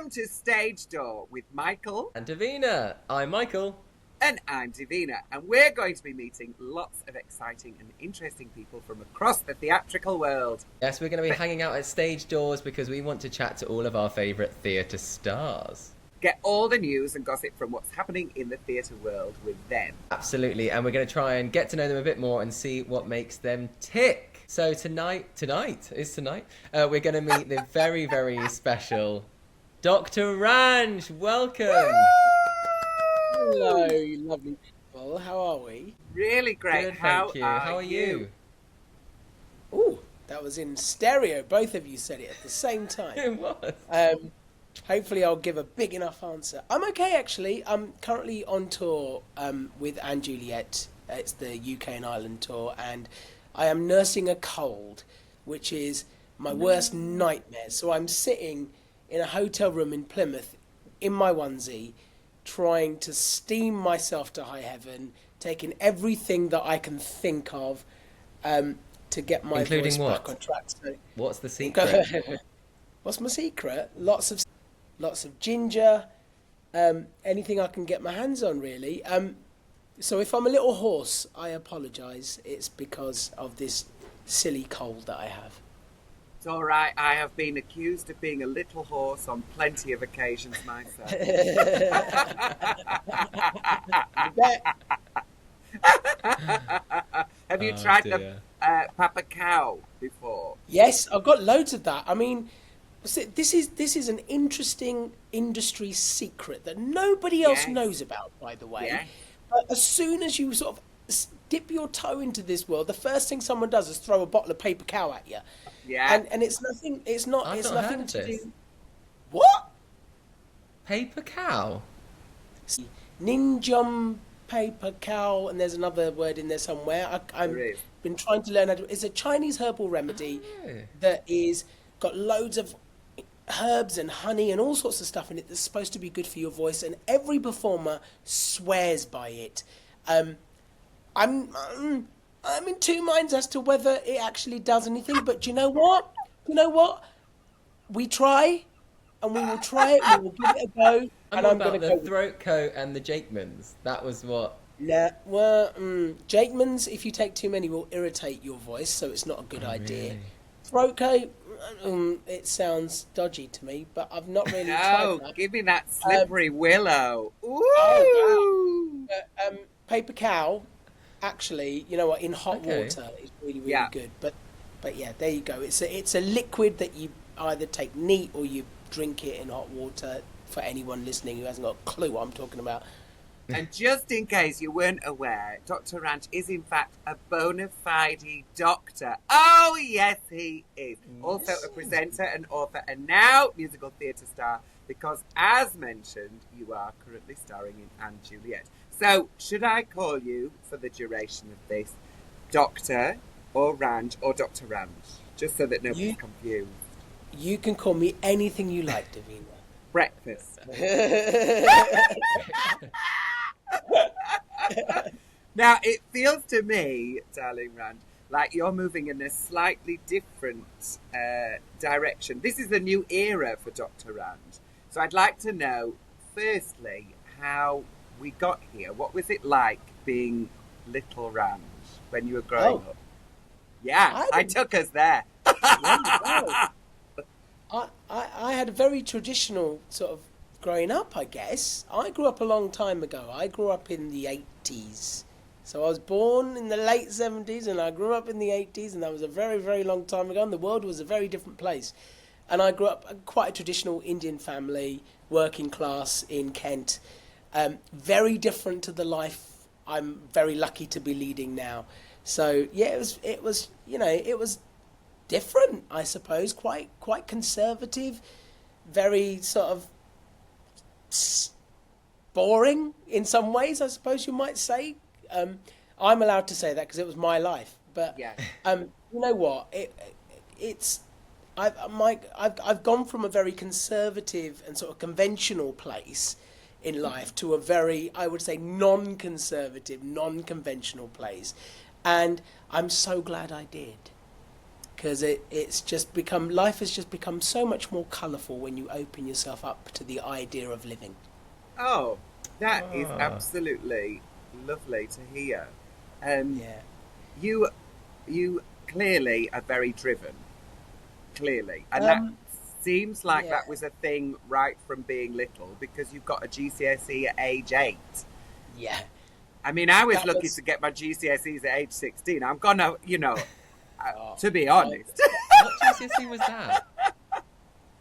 Welcome to Stage Door with Michael. And Divina. I'm Michael. And I'm Divina. And we're going to be meeting lots of exciting and interesting people from across the theatrical world. Yes, we're going to be hanging out at Stage Doors because we want to chat to all of our favourite theatre stars. Get all the news and gossip from what's happening in the theatre world with them. Absolutely. And we're going to try and get to know them a bit more and see what makes them tick. So tonight, we're going to meet the very, very special Dr Ranj. Welcome. Hello, lovely people. How are we? Really great. Good, thank you. How are you? Oh, that was in stereo. Both of you said it at the same time. It was. Hopefully I'll give a big enough answer. I'm okay, actually. I'm currently on tour with Juliet. It's the UK and Ireland tour, and I am nursing a cold, which is my worst nightmare. So I'm sitting in a hotel room in Plymouth in my onesie, trying to steam myself to high heaven, taking everything that I can think of to get my voice back on track. So, what's the secret? What's my secret? Lots of ginger, anything I can get my hands on, really. So if I'm a little hoarse, I apologise. It's because of this silly cold that I have. It's all right. I have been accused of being a little hoarse on plenty of occasions myself. Have you tried the Papa Cow before? Yes, I've got loads of that. I mean, this is an interesting industry secret that nobody else knows about, by the way. Yes. But as soon as you sort of dip your toe into this world, the first thing someone does is throw a bottle of paper cow at you. Yeah. And it's nothing. It's not. I've it's not nothing heard to of this. do. What? Paper cow? Ninjum paper cow, and there's another word in there somewhere. I've been trying to learn how to. It's a Chinese herbal remedy that is got loads of herbs and honey and all sorts of stuff in it that's supposed to be good for your voice, and every performer swears by it. I'm in two minds as to whether it actually does anything, but do you know what? We try, and we will try it. We will give it a go. And I'm going to go throat coat and the Jakemans. That was what. Nah, well, Jakemans, if you take too many, will irritate your voice, so it's not a good idea. Really? Throat coat, it sounds dodgy to me, but I've not really tried that. Give me that slippery willow. Ooh! Oh, wow. Paper cow, actually, you know what? In hot water, is really, really good. But yeah, there you go. It's a liquid that you either take neat or you drink it in hot water. For anyone listening who hasn't got a clue what I'm talking about. And just in case you weren't aware, Dr. Ranj is in fact a bona fide doctor. Oh, yes, he is. Also a presenter and author and now musical theatre star because, as mentioned, you are currently starring in Juliet. So, should I call you, for the duration of this, Doctor or Ranj or Dr. Ranj? Just so that nobody's confused. You can call me anything you like, Divina. Breakfast. Now, it feels to me, darling Ranj, like you're moving in a slightly different direction. This is a new era for Dr. Ranj. So I'd like to know, firstly, how we got here. What was it like being little Ranj when you were growing up? Yeah, I took us there. I had a very traditional sort of growing up, I guess. I grew up a long time ago. I grew up in the 80s. So I was born in the late 70s and I grew up in the 80s, and that was a very, very long time ago, and the world was a very different place. And I grew up quite a traditional Indian family, working class in Kent. Very different to the life I'm very lucky to be leading now. So yeah, it was different, I suppose, quite conservative, very sort of boring in some ways, I suppose you might say. I'm allowed to say that because it was my life. But you know what? I've gone from a very conservative and sort of conventional place in life to a very, I would say, non-conservative, non-conventional place, and I'm so glad I did. because it's just become, life has just become so much more colourful when you open yourself up to the idea of living. Oh, that is absolutely lovely to hear. Yeah. You clearly are very driven, clearly, and that seems like that was a thing right from being little, because you've got a GCSE at age 8. Yeah. I mean, I was lucky to get my GCSEs at age 16. I'm gonna, to be honest. What GCSE was that?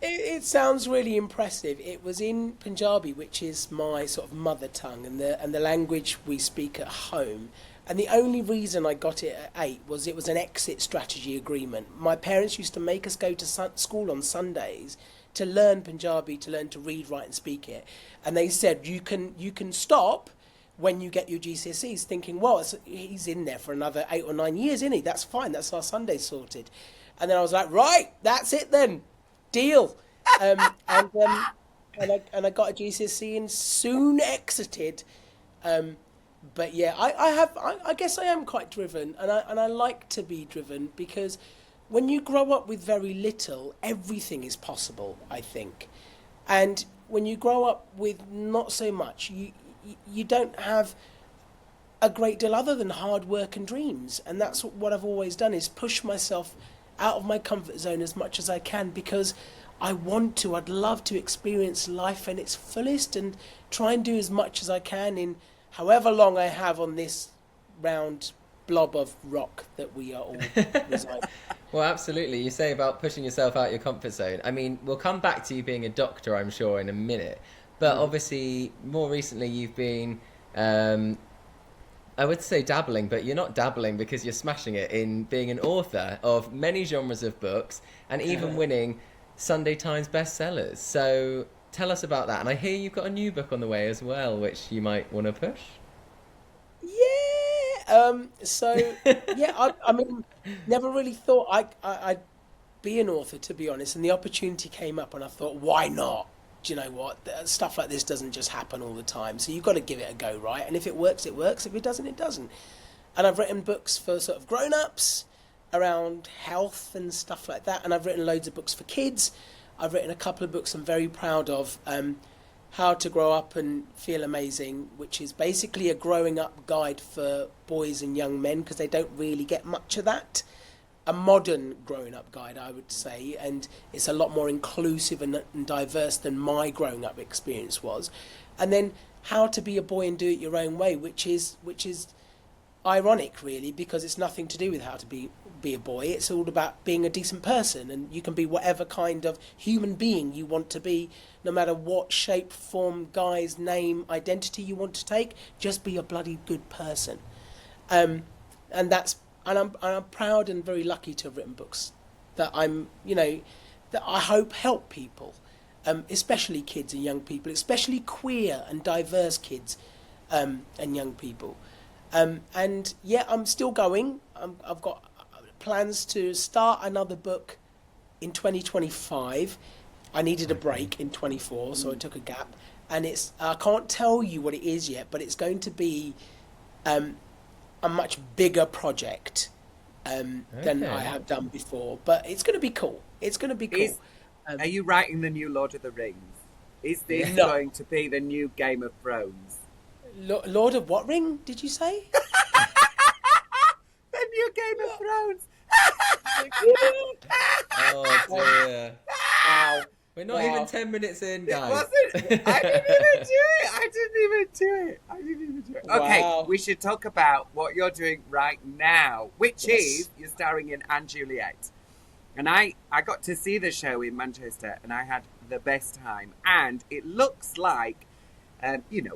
It sounds really impressive. It was in Punjabi, which is my sort of mother tongue and the language we speak at home. And the only reason I got it at 8 was it was an exit strategy agreement. My parents used to make us go to school on Sundays to learn Punjabi, to learn to read, write and speak it. And they said, you can stop when you get your GCSEs, thinking, well, he's in there for another 8 or 9 years, isn't he? That's fine. That's our Sunday sorted. And then I was like, right, that's it then. Deal. And I got a GCSE and soon exited. But yeah, I guess I am quite driven, and I like to be driven, because when you grow up with very little, everything is possible, I think. And when you grow up with not so much, you don't have a great deal other than hard work and dreams. And that's what I've always done, is push myself out of my comfort zone as much as I can, because I'd love to experience life in its fullest and try and do as much as I can in however long I have on this round blob of rock that we are all residing. Well, absolutely. You say about pushing yourself out your comfort zone. I mean, we'll come back to you being a doctor, I'm sure, in a minute. But obviously, more recently, you've been, I would say dabbling, but you're not dabbling, because you're smashing it in being an author of many genres of books and even winning Sunday Times bestsellers. So tell us about that. And I hear you've got a new book on the way as well, which you might want to push. Yeah. I mean, never really thought I'd be an author, to be honest. And the opportunity came up, and I thought, why not? Do you know what? Stuff like this doesn't just happen all the time. So you've got to give it a go, right? And if it works, it works. If it doesn't, it doesn't. And I've written books for sort of grown-ups around health and stuff like that. And I've written loads of books for kids. I've written a couple of books I'm very proud of. How to Grow Up and Feel Amazing, which is basically a growing up guide for boys and young men, because they don't really get much of that. A modern growing up guide, I would say, and it's a lot more inclusive and diverse than my growing up experience was. And then How to Be a Boy and Do It Your Own Way, which is ironic, really, because it's nothing to do with how to be a boy. It's all about being a decent person, and you can be whatever kind of human being you want to be, no matter what shape, form, guise, name, identity you want to take. Just be a bloody good person. And I'm proud and very lucky to have written books that that I hope help people, especially kids and young people, especially queer and diverse kids and young people. And yeah, I'm still going. I've got plans to start another book in 2025. I needed a break in 24, so I took a gap. And I can't tell you what it is yet, but it's going to be a much bigger project than I have done before. But it's going to be cool. It's going to be cool. Are you writing the new Lord of the Rings? Is this going to be the new Game of Thrones? Lord of what ring, did you say? The new Game of Thrones. Oh dear. Wow. We're not even 10 minutes in, guys. It wasn't. I didn't even do it. Okay, Wow. we should talk about what you're doing right now, which is you're starring in And Juliet. And I got to see the show in Manchester, and I had the best time. And it looks like,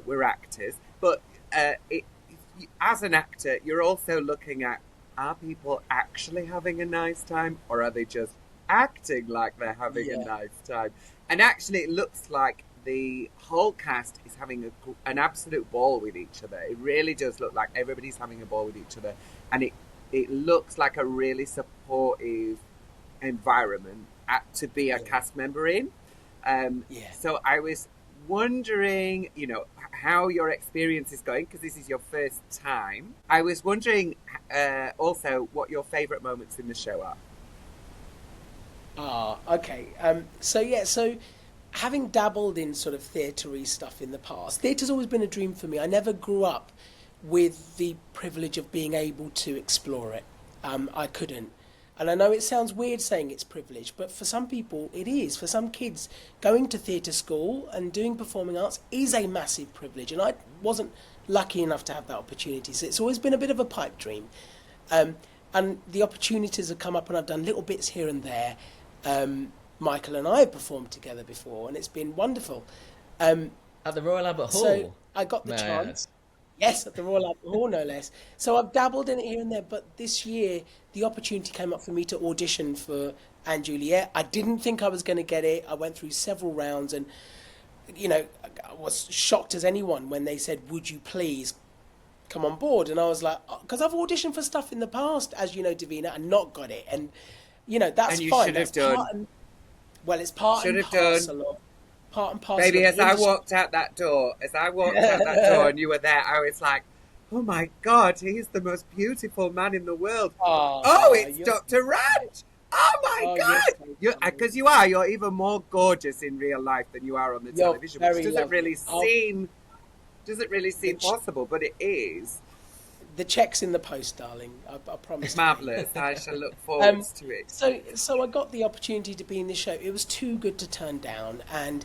we're actors, but as an actor, you're also looking at, are people actually having a nice time, or are they just acting like they're having a nice time? And actually, it looks like the whole cast is having an absolute ball with each other. It really does look like everybody's having a ball with each other, and it looks like a really supportive environment to be a cast member in. So I was wondering, how your experience is going, because this is your first time. I was wondering also what your favourite moments in the show are. Ah, okay. So having dabbled in sort of theatre-y stuff in the past, theatre's always been a dream for me. I never grew up with the privilege of being able to explore it. I couldn't. And I know it sounds weird saying it's privilege, but for some people it is. For some kids, going to theatre school and doing performing arts is a massive privilege. And I wasn't lucky enough to have that opportunity. So it's always been a bit of a pipe dream. And the opportunities have come up, and I've done little bits here and there. Michael and I have performed together before, and it's been wonderful. At the Royal Albert Hall. So I got the chance. Yes, at the Royal Albert Hall, no less. So I've dabbled in it here and there, but this year the opportunity came up for me to audition for & Juliet. I didn't think I was going to get it. I went through several rounds, and I was shocked as anyone when they said, "Would you please come on board?" And I was like, because I've auditioned for stuff in the past, as you know, Divina, and not got it. And that's and you fine. should have That's done. It's part and parcel of. Part and parcel. Baby, as I walked out that door, and you were there, I was like, oh my God, he's the most beautiful man in the world. Oh, it's Dr. Ranj. Oh my God. Because you're even more gorgeous in real life than you are on the television, which doesn't really seem possible, but it is. The check's in the post, darling. I promise. Marvellous. I shall look forward to it. So I got the opportunity to be in this show. It was too good to turn down. And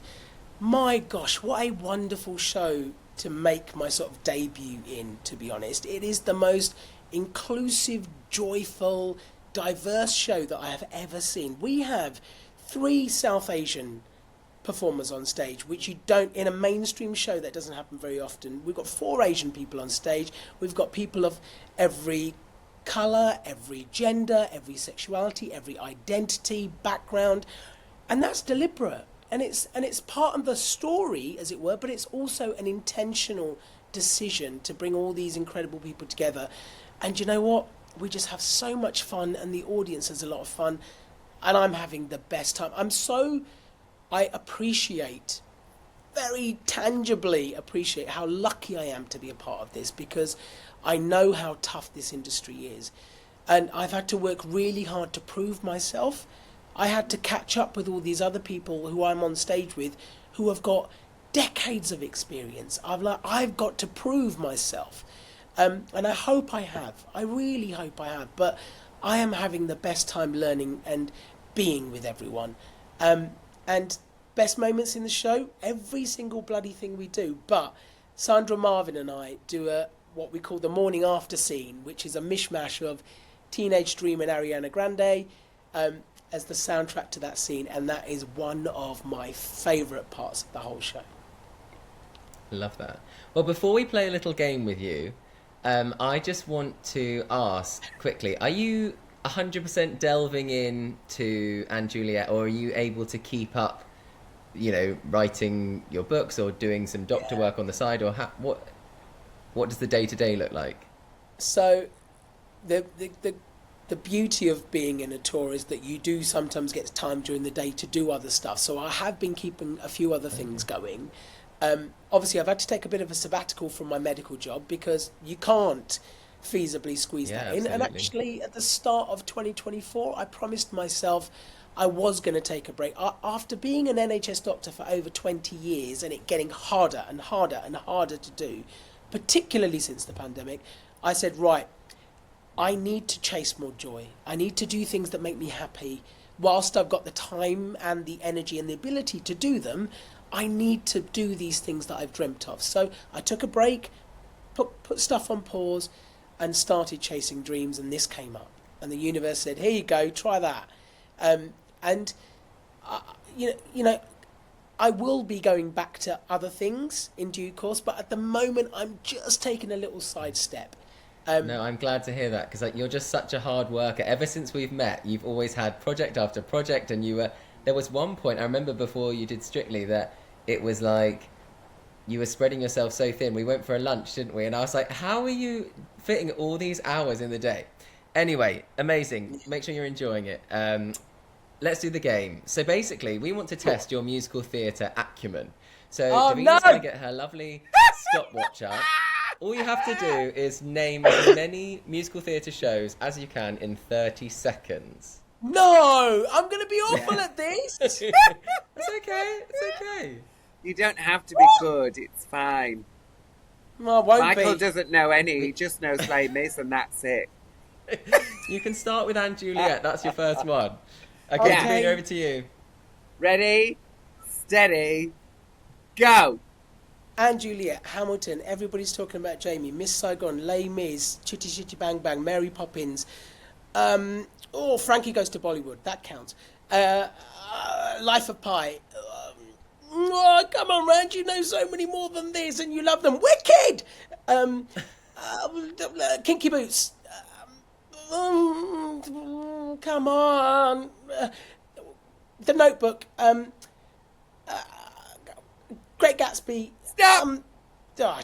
my gosh, what a wonderful show to make my sort of debut in, to be honest. It is the most inclusive, joyful, diverse show that I have ever seen. We have 3 South Asian performers on stage, which you don't in a mainstream show. That doesn't happen very often. We've got 4 Asian people on stage. We've got people of every colour, every gender, every sexuality, every identity, background, and that's deliberate. And it's part of the story, as it were, but it's also an intentional decision to bring all these incredible people together. And you know what? We just have so much fun, and the audience has a lot of fun, and I'm having the best time. I appreciate, very tangibly appreciate how lucky I am to be a part of this, because I know how tough this industry is. And I've had to work really hard to prove myself. I had to catch up with all these other people who I'm on stage with who have got decades of experience. I've got to prove myself. And I hope I have. I really hope I have. But I am having the best time learning and being with everyone. And best moments in the show, every single bloody thing we do. But Sandra Marvin and I do what we call the morning after scene, which is a mishmash of Teenage Dream and Ariana Grande as the soundtrack to that scene. And that is one of my favourite parts of the whole show. Love that. Well, before we play a little game with you, I just want to ask quickly, are you 100% delving into & Juliet, or are you able to keep up, writing your books or doing some doctor work on the side, or what does the day-to-day look like? So the beauty of being in a tour is that you do sometimes get time during the day to do other stuff. So I have been keeping a few other things going. Obviously, I've had to take a bit of a sabbatical from my medical job because you can't feasibly squeeze that in. And actually, at the start of 2024, I promised myself I was going to take a break. After being an NHS doctor for over 20 years and it getting harder and harder and harder to do, particularly since the pandemic, I said, right, I need to chase more joy. I need to do things that make me happy. Whilst I've got the time and the energy and the ability to do them, I need to do these things that I've dreamt of. So I took a break, put stuff on pause, and started chasing dreams, and this came up. And the universe said, here you go, try that. I will be going back to other things in due course, but at the moment I'm just taking a little sidestep. No, I'm glad to hear that, because you're just such a hard worker. Ever since we've met, you've always had project after project, and there was one point, I remember before you did Strictly, that it was like you were spreading yourself so thin. We went for a lunch, didn't we? And I was like, how are you fitting all these hours in the day? Anyway, amazing. Make sure you're enjoying it. Let's do the game. So basically, we want to test your musical theatre acumen. So Davina's going to get her lovely stopwatch up. All you have to do is name as many musical theatre shows as you can in 30 seconds. No, I'm going to be awful at this. It's okay. It's okay. You don't have to be good. It's fine. No, I won't Michael be. doesn't know any. He just knows Les Mis and that's it. You can start with Anne Juliet. That's your first one. Okay, Okay. Davina, over to you. Ready, steady, go. And Juliet, Hamilton, everybody's talking about Jamie, Miss Saigon, Les Mis, Chitty Chitty Bang Bang, Mary Poppins. Frankie Goes to Bollywood, that counts. Life of Pi. Come on, Ranj, you know so many more than this, and you love them. Wicked. Kinky Boots. Come on. The Notebook. Great Gatsby. Stop.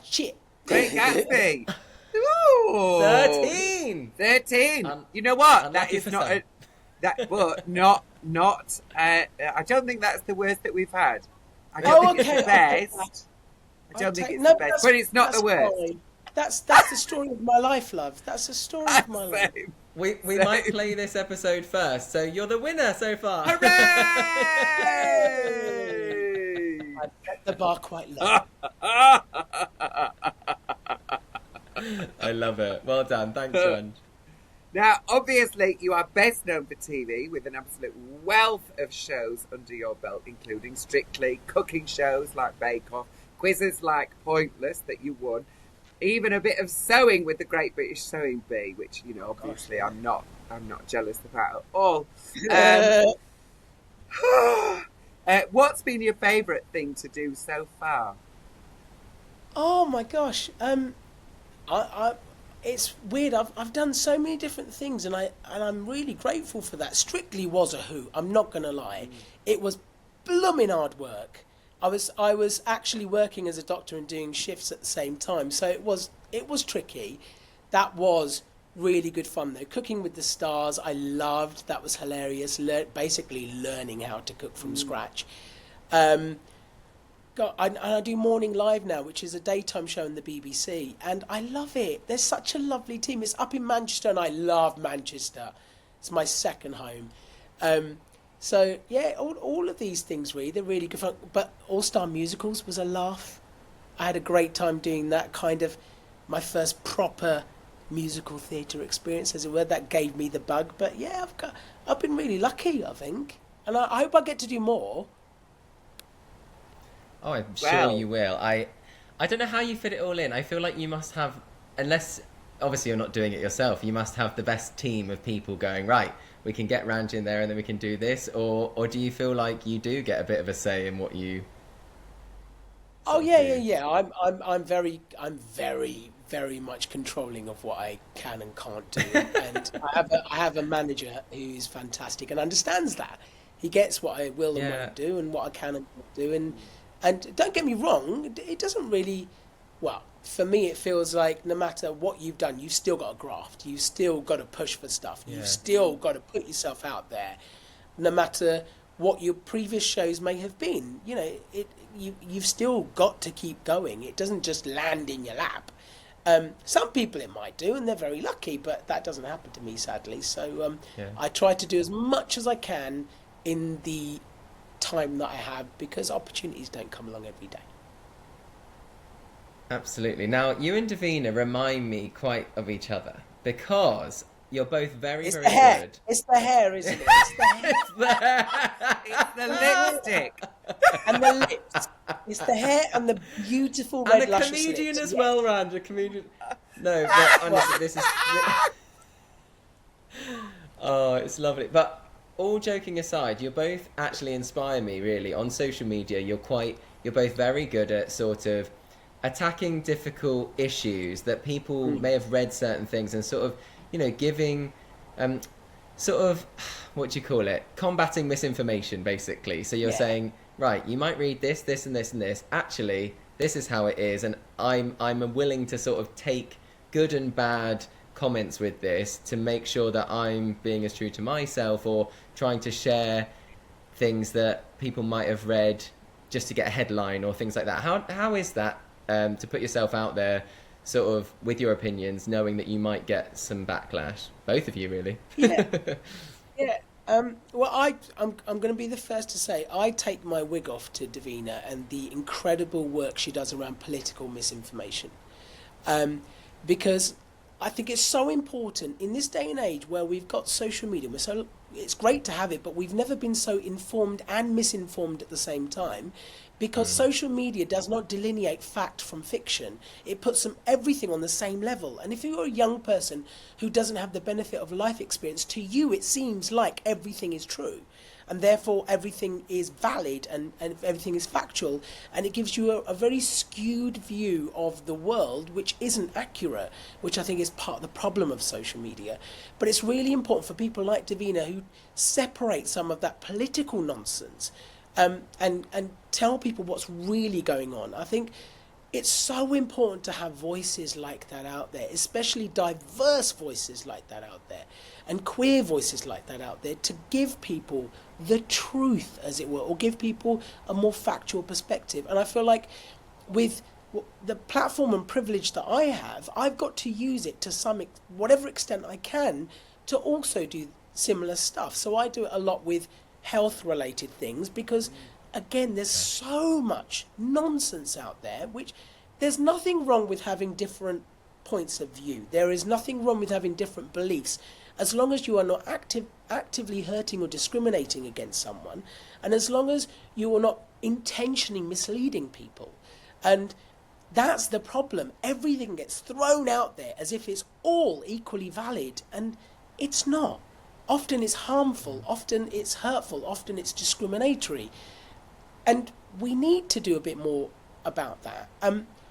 Shit. Great Gatsby. Ooh. 13. 13. You know what? That Unlucky is for not some. but not. I don't think that's the worst that we've had. I Oh, don't think it's okay, the best. I don't think it's the best, but it's not the worst. Fine. That's the story of my life, love. That's the story of my life. Same. We might play this episode first, so you're the winner so far. Hooray! I set the bar quite low. I love it. Well done. Thanks, Ranj. Now, obviously, you are best known for TV with an absolute wealth of shows under your belt, including Strictly, cooking shows like Bake Off, quizzes like Pointless that you won, even a bit of sewing with the Great British Sewing Bee, which, you know, obviously I'm not jealous about at all. What's been your favourite thing to do so far? Oh my gosh. It's weird. I've done so many different things, and I'm really grateful for that. Strictly was a hoot. I'm not gonna lie. It was blooming hard work. I was actually working as a doctor and doing shifts at the same time, so it was tricky. That was really good fun though. Cooking with the Stars, I loved. That was hilarious. Basically learning how to cook from scratch. I do Morning Live now, which is a daytime show in the BBC, and I love it. There's such a lovely team. It's up in Manchester, and I love Manchester. It's my second home. So yeah, all of these things really, they're really good fun. But All Star Musicals was a laugh. I had a great time doing that, kind of my first proper musical theatre experience, as it were. That gave me the bug. But yeah, I've been really lucky, I think, and I hope I get to do more. Oh, I'm Wow. sure you will. I don't know how you fit it all in. I feel like you must have, unless obviously you're not doing it yourself, you must have the best team of people going, right, we can get Ranj in there and then we can do this, or do you feel like you do get a bit of a say in what you Oh sort of yeah. do? I'm very very much controlling of what I can and can't do, and I have a manager who's fantastic and understands that. He gets what I will and Yeah. won't do, and what I can and won't do, and don't get me wrong, it doesn't really. Well, for me, it feels like no matter what you've done, you've still got to graft. You've still got to push for stuff. Yeah. You've still got to put yourself out there, no matter what your previous shows may have been. You know, you've still got to keep going. It doesn't just land in your lap. Some people it might do, and they're very lucky, but that doesn't happen to me, sadly. So Yeah. I try to do as much as I can in the time that I have, because opportunities don't come along every day. Absolutely. Now, you and Davina remind me quite of each other because you're both very, It's very the hair. good. It's the hair, isn't it? It's the hair It's the lipstick. and the lips. It's the hair and the beautiful And red a luscious comedian lips. as Yeah. well, Ranj. A comedian. No, but honestly, this is. Oh, it's lovely. But all joking aside, you both actually inspire me. Really, on social media, you're both very good at sort of attacking difficult issues that people may have read certain things and sort of, you know, giving, sort of, what do you call it? Combating misinformation, basically. So you're Yeah. saying, right, you might read this, this, and this, and this. Actually, this is how it is, and I'm willing to sort of take good and bad comments with this to make sure that I'm being as true to myself, or trying to share things that people might have read just to get a headline or things like that. How is that, to put yourself out there sort of with your opinions, knowing that you might get some backlash? Both of you, really. Yeah. Yeah. Well, I'm going to be the first to say I take my wig off to Divina and the incredible work she does around political misinformation, because I think it's so important in this day and age where we've got social media. It's great to have it, but we've never been so informed and misinformed at the same time, because social media does not delineate fact from fiction. It puts everything on the same level. And if you're a young person who doesn't have the benefit of life experience, to you it seems like everything is true. And therefore everything is valid and everything is factual. And it gives you a very skewed view of the world, which isn't accurate, which I think is part of the problem of social media. But it's really important for people like Divina who separate some of that political nonsense and tell people what's really going on. I think it's so important to have voices like that out there, especially diverse voices like that out there, and queer voices like that out there, to give people the truth, as it were, or give people a more factual perspective. And I feel like with the platform and privilege that I have, I've got to use it to whatever extent I can to also do similar stuff. So I do it a lot with health-related things because, again, there's so much nonsense out there, which there's nothing wrong with having different points of view. There is nothing wrong with having different beliefs, as long as you are not actively hurting or discriminating against someone, and as long as you are not intentionally misleading people. And that's the problem. Everything gets thrown out there as if it's all equally valid, and it's not. Often it's harmful, often it's hurtful, often it's discriminatory. And we need to do a bit more about that.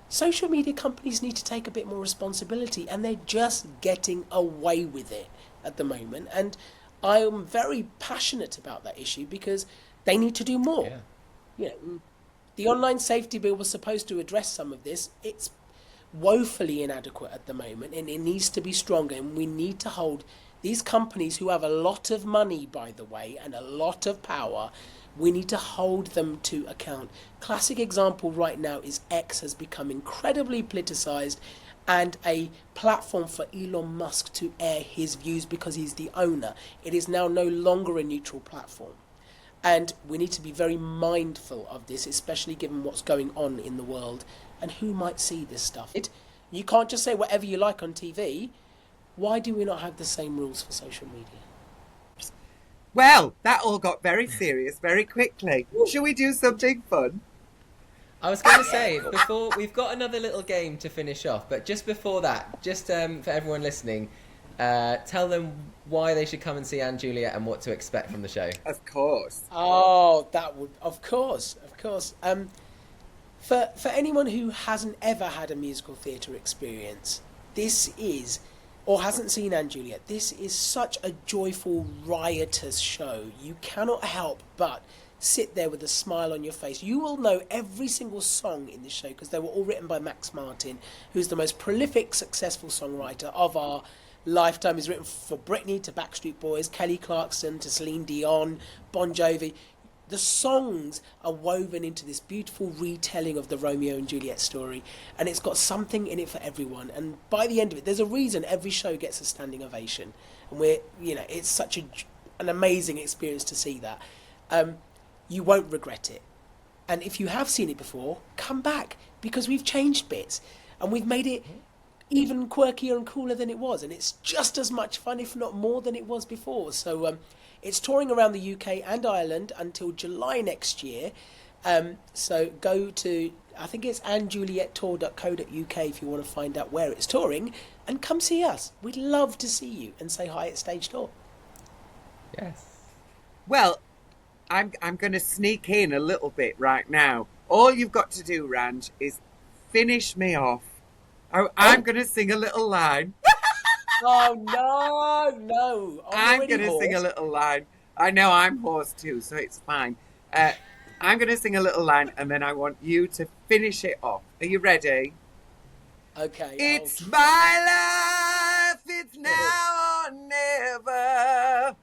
Social media companies need to take a bit more responsibility, and they're just getting away with it at the moment. And I am very passionate about that issue because they need to do more. Yeah. You know, the online safety bill was supposed to address some of this. It's woefully inadequate at the moment, and it needs to be stronger. And we need to hold these companies, who have a lot of money, by the way, and a lot of power, we need to hold them to account. Classic example right now is X has become incredibly politicized and a platform for Elon Musk to air his views because he's the owner. It is now no longer a neutral platform. And we need to be very mindful of this, especially given what's going on in the world and who might see this stuff. You can't just say whatever you like on TV. Why do we not have the same rules for social media? Well, that all got very serious very quickly. Shall we do something fun? I was going to say, before we've got another little game to finish off, but just before that, just for everyone listening, tell them why they should come and see Anne Juliet and what to expect from the show. Of course. Oh, of course. For anyone who hasn't ever had a musical theatre experience, this is, or hasn't seen Anne Juliet, this is such a joyful, riotous show. You cannot help but sit there with a smile on your face. You will know every single song in this show because they were all written by Max Martin, who's the most prolific, successful songwriter of our lifetime. He's written for Britney to Backstreet Boys, Kelly Clarkson to Celine Dion, Bon Jovi. The songs are woven into this beautiful retelling of the Romeo and Juliet story, and it's got something in it for everyone. And by the end of it, there's a reason every show gets a standing ovation, and it's such an amazing experience to see that. You won't regret it. And if you have seen it before, come back, because we've changed bits and we've made it even quirkier and cooler than it was, and it's just as much fun, if not more, than it was before. So it's touring around the UK and Ireland until July next year. So go to, I think it's annejuliettour.co.uk if you want to find out where it's touring, and come see us. We'd love to see you and say hi at Stage Door. Yes. Well, I'm going to sneak in a little bit right now. All you've got to do, Ranj, is finish me off. I'm going to sing a little line. Oh, no. I'm going to sing a little line. I know I'm hoarse too, so it's fine. I'm going to sing a little line, and then I want you to finish it off. Are you ready? Okay. It's my life. It's now or never.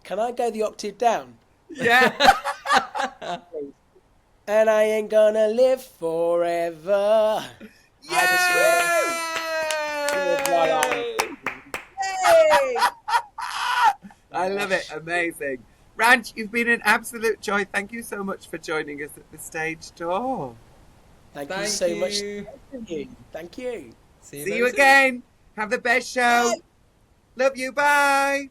Can I go the octave down? Yeah. And I ain't gonna live forever. Yeah. Yay! I love it. Amazing. Ranj, you've been an absolute joy. Thank you so much for joining us at the stage door. Thank you so much. Thank you. See you again. Have the best show. Bye. Love you. Bye.